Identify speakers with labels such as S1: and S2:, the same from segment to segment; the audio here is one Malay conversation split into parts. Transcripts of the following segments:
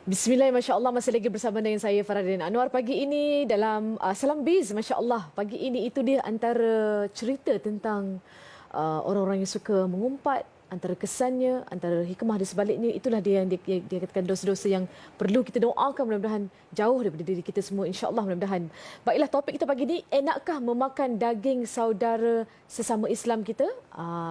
S1: Bismillah, Masya Allah, masih lagi bersama dengan saya Faradin Anwar pagi ini dalam Salam Biz. Masya Allah, pagi ini itu dia antara cerita tentang orang-orang yang suka mengumpat, antara kesannya, antara hikmah di sebaliknya. Itulah dia yang dia katakan dosa-dosa yang perlu kita doakan, mudah-mudahan jauh daripada diri kita semua, insya-Allah, mudah-mudahan. Baiklah, topik kita pagi ini, enakkah memakan daging saudara sesama Islam kita?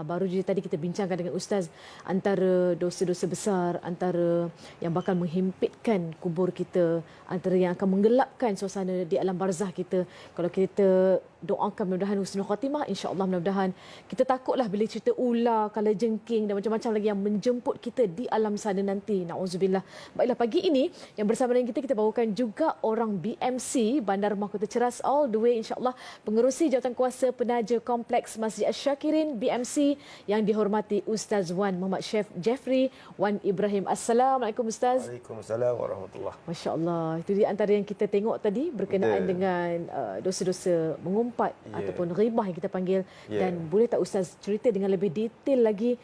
S1: Baru je tadi kita bincangkan dengan Ustaz antara dosa-dosa besar, antara yang bakal menghimpitkan kubur kita, antara yang akan menggelapkan suasana di alam barzah kita. Kalau kita doakan mudah-mudahan husnul khatimah, insya-Allah, mudah-mudahan. Kita takutlah bila cerita ular, kalajengking dan macam-macam lagi yang menjemput kita di alam sana nanti. Nauzubillah. Baiklah, pagi ini yang bersama dengan kita bawakan juga orang BMC Bandar Mahkota Ceras all the way, insya-Allah, pengerusi Jawatankuasa Penaja Kompleks Masjid Asy-Syakirin BMC yang dihormati Ustaz Wan Muhammad Chef Jeffrey Wan Ibrahim. Assalamualaikum Ustaz.
S2: Waalaikumsalam warahmatullahi.
S1: Masya-Allah. Itu dia antara yang kita tengok tadi berkenaan dengan dosa-dosa mengumpat ataupun ghibah yang kita panggil. Dan boleh tak Ustaz cerita dengan lebih detail lagi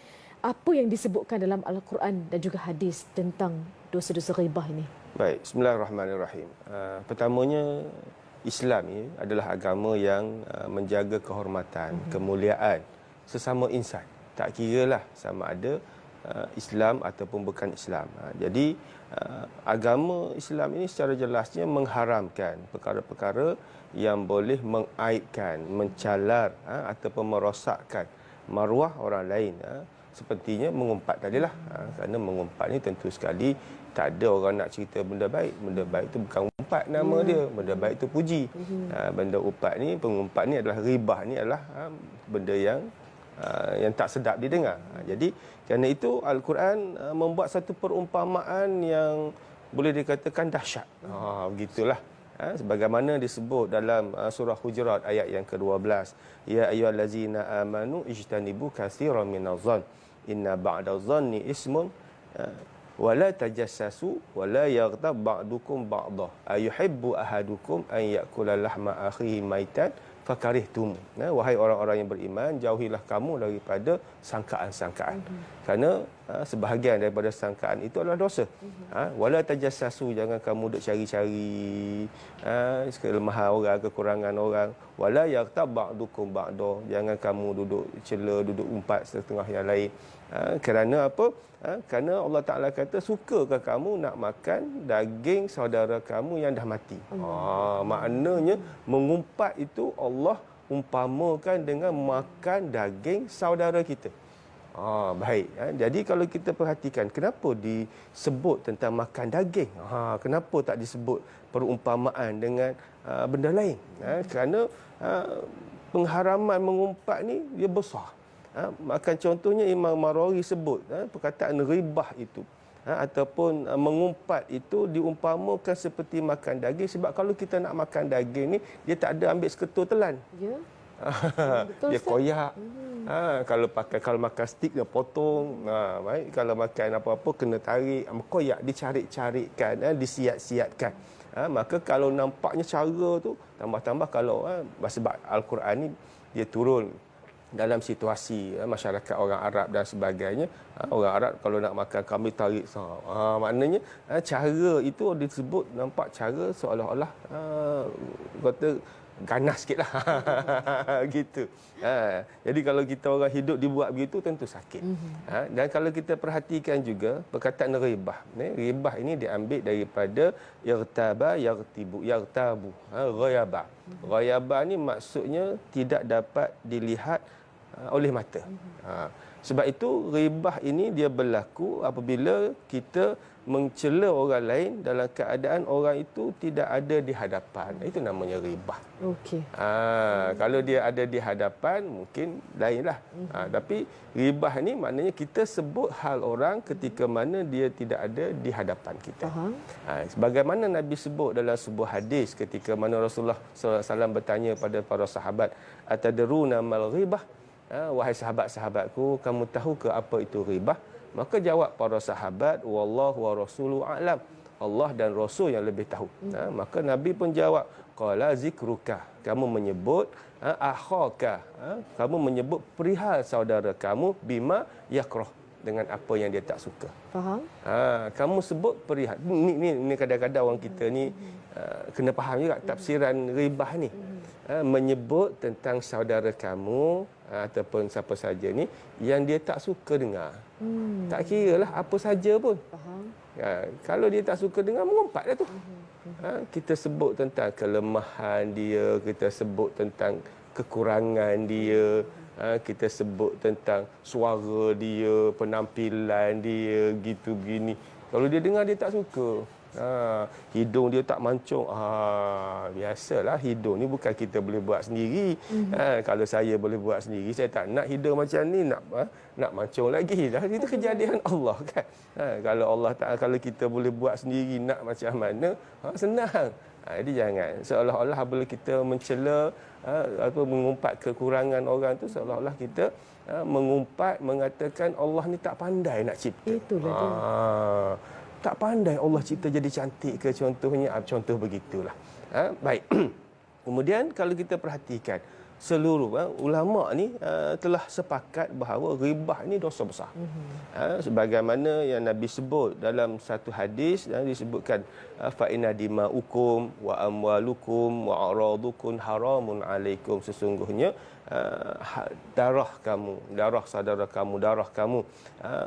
S1: apa yang disebutkan dalam Al-Quran dan juga hadis tentang dosa-dosa ghibah ini?
S2: Baik, bismillahirrahmanirrahim. Pertamanya, Islam ini adalah agama yang menjaga kehormatan, kemuliaan sesama insan. Tak kiralah sama ada Islam ataupun bukan Islam. Jadi agama Islam ini secara jelasnya mengharamkan perkara-perkara yang boleh mengaibkan, mencalar ataupun merosakkan maruah orang lain. Sepertinya mengumpat tadilah. Kerana mengumpat ni tentu sekali tak ada orang nak cerita benda baik. Benda baik itu bukan umpat nama dia. Benda baik itu puji. Benda umpat ni, pengumpat ni adalah ribah ni adalah benda yang tak sedap didengar. Jadi kerana itu Al-Quran membuat satu perumpamaan yang boleh dikatakan dahsyat. Begitulah. Sebagaimana disebut dalam surah Hujurat ayat yang ke-12. Ya ayyuhallazina amanu ijtanibu katsiran minadh-dhann inna ba'dadh-dhanni ismun wala tajassasu wala yaghtab ba'dukum ba'dha ayuhibbu ahadukum an ya'kula lahma akhihi maitan fakarihtum. Wahai orang-orang yang beriman, jauhilah kamu daripada sangkaan-sangkaan. Kerana sebahagian daripada sangkaan itu adalah dosa. Wala tajassasu, jangan kamu duk cari-cari kelemahan orang, kekurangan orang. Wala yaghtab ba'dukum ba'dha, jangan kamu duduk cela, duduk umpat setengah yang lain. Kerana apa? Kerana Allah Ta'ala kata, sukakah kamu nak makan daging saudara kamu yang dah mati? Maknanya mengumpat itu Allah umpamakan dengan makan daging saudara kita. Baik. Jadi kalau kita perhatikan, kenapa disebut tentang makan daging? Kenapa tak disebut perumpamaan dengan benda lain? Kerana pengharaman mengumpat ni dia besar. Maka contohnya Imam Marwawi sebut perkataan ribah itu ataupun mengumpat itu diumpamakan seperti makan daging. Sebab kalau kita nak makan daging ni, dia tak ada ambil seketul telan.
S1: Ya.
S2: Betul, dia koyak. Kalau makan stik dia potong. Baik, kalau makan apa-apa kena tarik, koyak, dicarik-carikkan, disiat-siatkan. Maka kalau nampaknya cara tu tambah-tambah kalau sebab Al-Quran ni dia turun dalam situasi masyarakat orang Arab dan sebagainya. Orang Arab kalau nak makan kambing tarik maknanya cara itu disebut nampak cara seolah-olah kata ganas sikitlah. Gitu. Jadi kalau kita orang hidup dibuat begitu tentu sakit. Dan kalau kita perhatikan juga perkataan ribah. Ribah ini diambil daripada irtaba, yartibu, yartabu. Ghayaba. Ghayaba ni maksudnya tidak dapat dilihat oleh mata. Sebab itu ribah ini dia berlaku apabila kita mencela orang lain dalam keadaan orang itu tidak ada di hadapan. Itu namanya ribah.
S1: Okey.
S2: Kalau dia ada di hadapan mungkin lainlah. Tapi ribah ni maknanya kita sebut hal orang ketika mana dia tidak ada di hadapan kita. Sebagaimana Nabi sebut dalam sebuah hadis ketika mana Rasulullah SAW bertanya pada para sahabat, atadruna mal ghibah? Wahai sahabat-sahabatku, kamu tahu ke apa itu ribah? Maka jawab para sahabat, wallahu wa rasuluhu a'lam. Allah dan Rasul yang lebih tahu. Maka Nabi pun jawab, qala zikruka, kamu menyebut akhaka, kamu menyebut perihal saudara kamu bima yakrah, dengan apa yang dia tak suka.
S1: Faham?
S2: Kamu sebut perihal ni kadang-kadang orang kita ni kena faham juga tafsiran ribah ni. Menyebut tentang saudara kamu ataupun siapa saja ni yang dia tak suka dengar. Tak kiralah apa saja pun.
S1: Faham?
S2: Kalau dia tak suka dengar, mengumpatlah tu. Kita sebut tentang kelemahan dia, kita sebut tentang kekurangan dia, kita sebut tentang suara dia, penampilan dia, gitu gini. Kalau dia dengar dia tak suka. Hidung dia tak mancung. Biasalah, hidung ni bukan kita boleh buat sendiri. Kalau saya boleh buat sendiri, saya tak nak hidung macam ni, nak mancung lagi. Dah itu kejadian Allah kan. Kalau Allah Taala, kalau kita boleh buat sendiri nak macam mana, senang. Jadi jangan seolah-olah apabila kita mencela mengumpat kekurangan orang tu, seolah-olah kita mengumpat mengatakan Allah ni tak pandai nak cipta.
S1: Itulah dia.
S2: Tak pandai Allah cipta jadi cantik ke, contohnya. Contoh begitulah. Baik. Kemudian kalau kita perhatikan, seluruh ulama ni telah sepakat bahawa ghibah ni dosa besar. Sebagaimana yang Nabi sebut dalam satu hadis, disebutkan fa inna dima'ukum wa amwalukum wa a'radukum haramun alaikum. Sesungguhnya darah kamu, darah saudara kamu, darah kamu,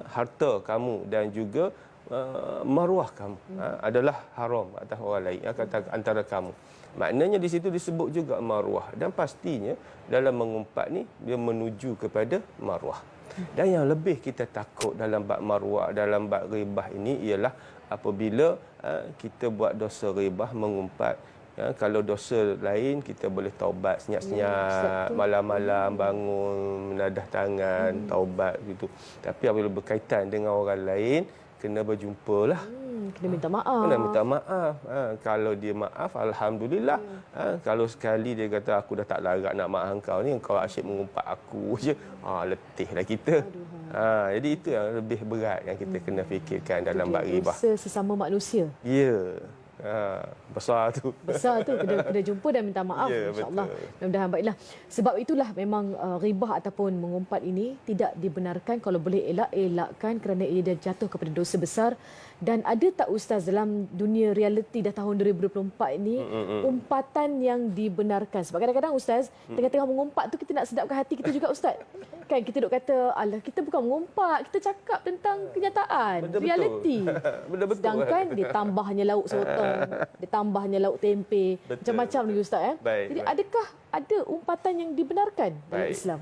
S2: harta kamu dan juga maruah kamu adalah haram atas orang lain, kata antara kamu. Maknanya di situ disebut juga maruah, dan pastinya dalam mengumpat ni dia menuju kepada maruah. Dan yang lebih kita takut dalam bab maruah, dalam bab ghibah ini ialah apabila kita buat dosa ghibah, mengumpat. Kalau dosa lain kita boleh taubat senyap-senyap, malam-malam bangun menadah tangan, taubat gitu. Tapi apabila berkaitan dengan orang lain, kena berjumpalah.
S1: Kena minta maaf.
S2: Kena minta maaf. Kalau dia maaf, alhamdulillah. Kalau sekali dia kata aku dah tak larat nak maaf engkau ni, engkau asyik mengumpat aku je, letihlah kita. Jadi itu yang lebih berat yang kita kena fikirkan dalam bab ghibah.
S1: Sesama manusia.
S2: Ya. Besar tu.
S1: Besar tu kena jumpa dan minta maaf, insya-Allah. Mudah-mudahan baiklah. Sebab itulah memang ghibah ataupun mengumpat ini tidak dibenarkan. Kalau boleh elakkan kerana ia dah jatuh kepada dosa besar. Dan ada tak Ustaz dalam dunia realiti dah tahun 2024 ini umpatan yang dibenarkan? Sebab kadang-kadang Ustaz tengah-tengah mengumpat tu kita nak sedapkan hati kita juga Ustaz. Kan kita duk kata, alah kita bukan mengumpat, kita cakap tentang kenyataan, realiti.
S2: Betul-betul.
S1: Sedangkan dia tambahnya lauk sotong, dia tambahnya lauk tempe, macam-macam lagi Ustaz. Jadi adakah ada umpatan yang dibenarkan dalam Islam?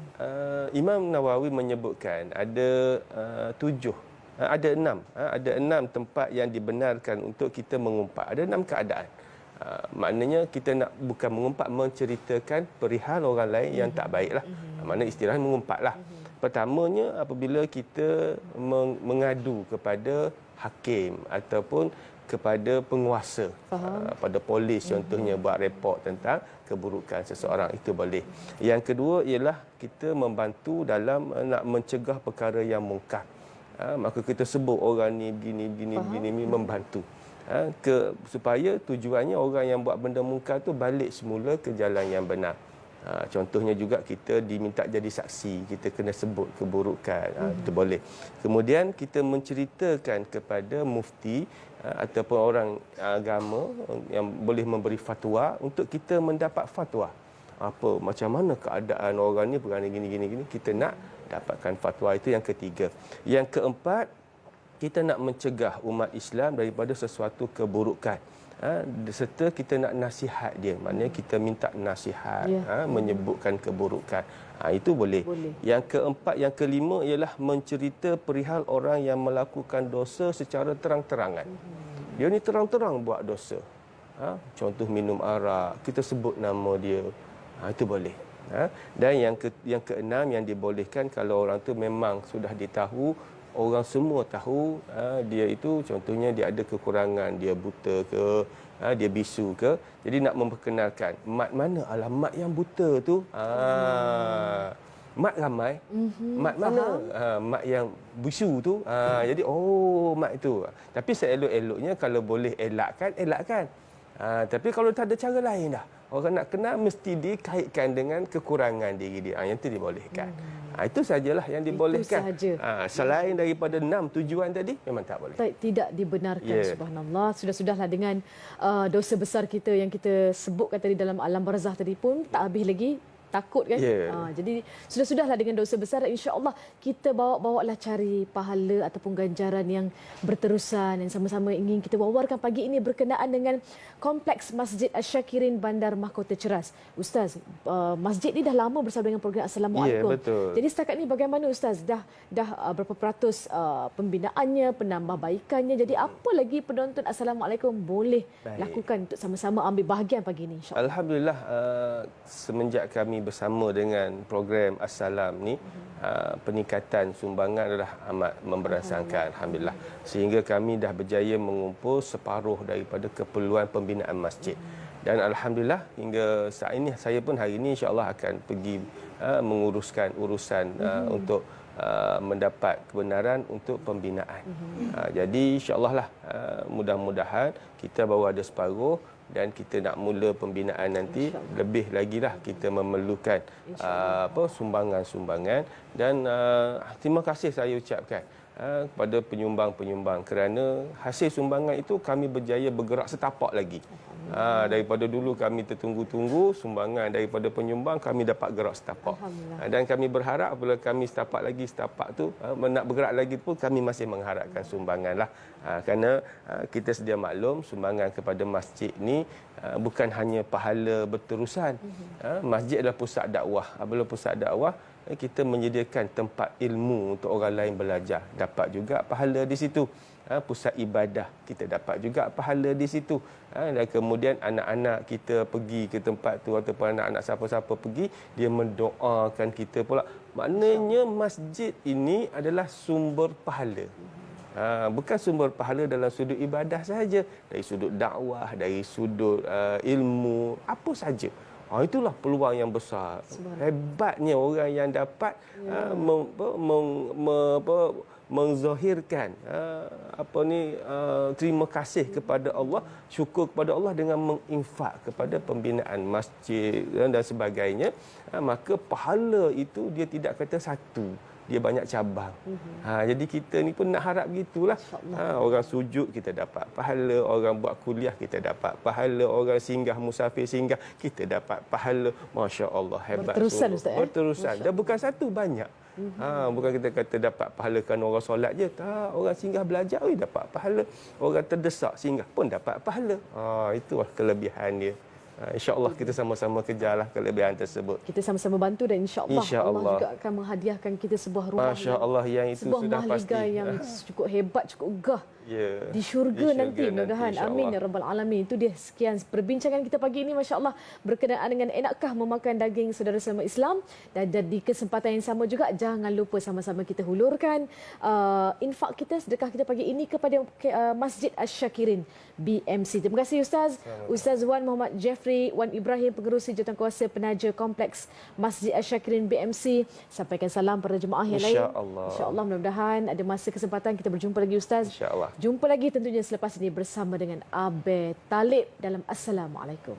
S2: Imam Nawawi menyebutkan ada 6 tempat yang dibenarkan untuk kita mengumpat. Ada 6 keadaan. Maknanya kita nak bukan mengumpat, menceritakan perihal orang lain yang tak baiklah. Maknanya istilah mengumpatlah. Pertamanya apabila kita mengadu kepada hakim ataupun kepada penguasa, pada polis contohnya, buat report tentang keburukan seseorang, itu boleh. Yang kedua ialah kita membantu dalam nak mencegah perkara yang mungkar. Maka kita sebut orang ni begini, membantu. Supaya tujuannya orang yang buat benda mungkar tu balik semula ke jalan yang benar. Contohnya juga kita diminta jadi saksi, kita kena sebut keburukan, itu boleh. Kemudian kita menceritakan kepada mufti ataupun orang agama yang boleh memberi fatwa untuk kita mendapat fatwa. Macam mana keadaan orang ni berani gini, kita nak dapatkan fatwa. Itu yang ketiga. Yang keempat, kita nak mencegah umat Islam daripada sesuatu keburukan. Serta kita nak nasihat dia. Maknanya kita minta nasihat, menyebutkan keburukan. Itu boleh. Yang kelima ialah mencerita perihal orang yang melakukan dosa secara terang-terangan. Dia ni terang-terang buat dosa. Contoh minum arak, kita sebut nama dia. Itu boleh. Dan yang keenam yang dibolehkan, kalau orang tu memang sudah ditahu, orang semua tahu dia itu contohnya dia ada kekurangan, dia buta ke, dia bisu ke, jadi nak memperkenalkan mat mana, alamat yang buta tu, mat ramai, mat mana, mat yang bisu tu, jadi mat itu. Tapi seelok-eloknya kalau boleh elakkan. Tapi kalau tak ada cara lain dah, orang nak kenal mesti dikaitkan dengan kekurangan diri dia. Yang itu dibolehkan. Itu sajalah yang dibolehkan.
S1: Itu sahaja.
S2: Selain daripada 6 tujuan tadi, memang tak boleh.
S1: Tidak dibenarkan. Subhanallah. Sudah-sudahlah dengan dosa besar kita yang kita sebutkan tadi dalam alam barzah tadi pun tak habis lagi. Takut kan? Jadi sudah-sudahlah dengan dosa besar, insya-Allah kita bawa-bawalah cari pahala ataupun ganjaran yang berterusan yang sama-sama ingin kita wawarkan pagi ini berkenaan dengan Kompleks Masjid Asy-Syakirin Bandar Mahkota Ceras. Ustaz, masjid ni dah lama bersama dengan program Assalamualaikum.
S2: Betul.
S1: Jadi setakat ni bagaimana Ustaz? Dah berapa peratus pembinaannya, penambahbaikannya. Jadi apa lagi penonton Assalamualaikum boleh lakukan untuk sama-sama ambil bahagian pagi ini, insya-Allah.
S2: Alhamdulillah, semenjak kami bersama dengan program Assalam ni, peningkatan sumbangan adalah amat memberasakan, alhamdulillah. Sehingga kami dah berjaya mengumpul separuh daripada keperluan pembinaan masjid. Dan alhamdulillah hingga saat ini saya pun hari ini insya-Allah akan pergi menguruskan urusan untuk mendapat kebenaran untuk pembinaan. Jadi insya-Allah lah, mudah-mudahan kita baru ada separuh dan kita nak mula pembinaan nanti, lebih lagi lah kita memerlukan sumbangan-sumbangan. Dan terima kasih saya ucapkan kepada penyumbang-penyumbang kerana hasil sumbangan itu kami berjaya bergerak setapak lagi. Daripada dulu kami tertunggu-tunggu sumbangan daripada penyumbang, kami dapat gerak setapak. Dan kami berharap apabila kami setapak tu nak bergerak lagi pun kami masih mengharapkan sumbangan lah. Kerana kita sedia maklum sumbangan kepada masjid ni bukan hanya pahala berterusan. Masjid adalah pusat dakwah. Apabila pusat dakwah, kita menyediakan tempat ilmu untuk orang lain belajar, dapat juga pahala di situ. Pusat ibadah, kita dapat juga pahala di situ. Dan kemudian anak-anak kita pergi ke tempat tu ataupun anak-anak siapa-siapa pergi, dia mendoakan kita pula. Maknanya masjid ini adalah sumber pahala. Bukan sumber pahala dalam sudut ibadah sahaja, dari sudut dakwah, dari sudut ilmu, apa saja. Itulah peluang yang besar. Hebatnya orang yang dapat menzahirkan terima kasih kepada Allah, syukur kepada Allah dengan menginfak kepada pembinaan masjid dan sebagainya. Maka pahala itu dia tidak kata satu, dia banyak cabang. Jadi kita ni pun nak harap gitulah. Orang sujud kita dapat pahala, orang buat kuliah kita dapat pahala, orang singgah musafir singgah kita dapat pahala. Masya-Allah, hebat.
S1: Berterusan Ustaz.
S2: Berterusan. Dan bukan satu, banyak. Bukan kita kata dapat pahala kerana orang solat je. Tak, orang singgah belajar dapat pahala. Orang terdesak singgah pun dapat pahala. Itulah kelebihan dia. InsyaAllah kita sama-sama kejarlah kelebihan tersebut.
S1: Kita sama-sama bantu dan insyaAllah Allah juga akan menghadiahkan kita sebuah rumah.
S2: Masya-Allah, yang itu sudah pasti.
S1: Sebuah yang cukup hebat, cukup gagah. Di syurga nanti mudah-mudahan. Amin ya rabbal alamin. Itu dia sekian perbincangan kita pagi ini, masya-Allah, berkenaan dengan enakkah memakan daging saudara sama Islam. Dan di kesempatan yang sama juga jangan lupa sama-sama kita hulurkan infak kita, sedekah kita pagi ini kepada Masjid Asy-Syakirin BMC. Terima kasih Ustaz. Ustaz Wan Muhammad Jeffrey Wan Ibrahim, Pengerusi Jawatankuasa Penaja Kompleks Masjid Asy-Syakirin BMC. Sampaikan salam pada jemaah yang lain. InsyaAllah mudah-mudahan ada masa kesempatan kita berjumpa lagi Ustaz.
S2: InsyaAllah.
S1: Jumpa lagi tentunya selepas ini bersama dengan Abe Talib dalam Assalamualaikum.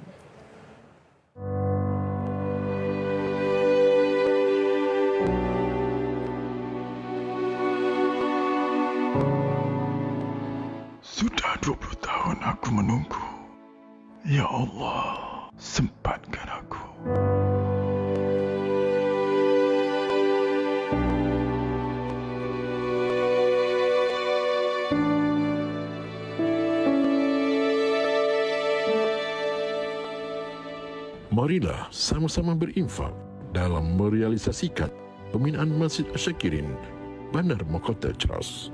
S3: Sudah 20 tahun aku menunggu. Ya Allah, sempatkan aku. Marilah sama-sama berinfak dalam merealisasikan pembinaan Masjid Asy-Syakirin Bandar Mahkota Ceras.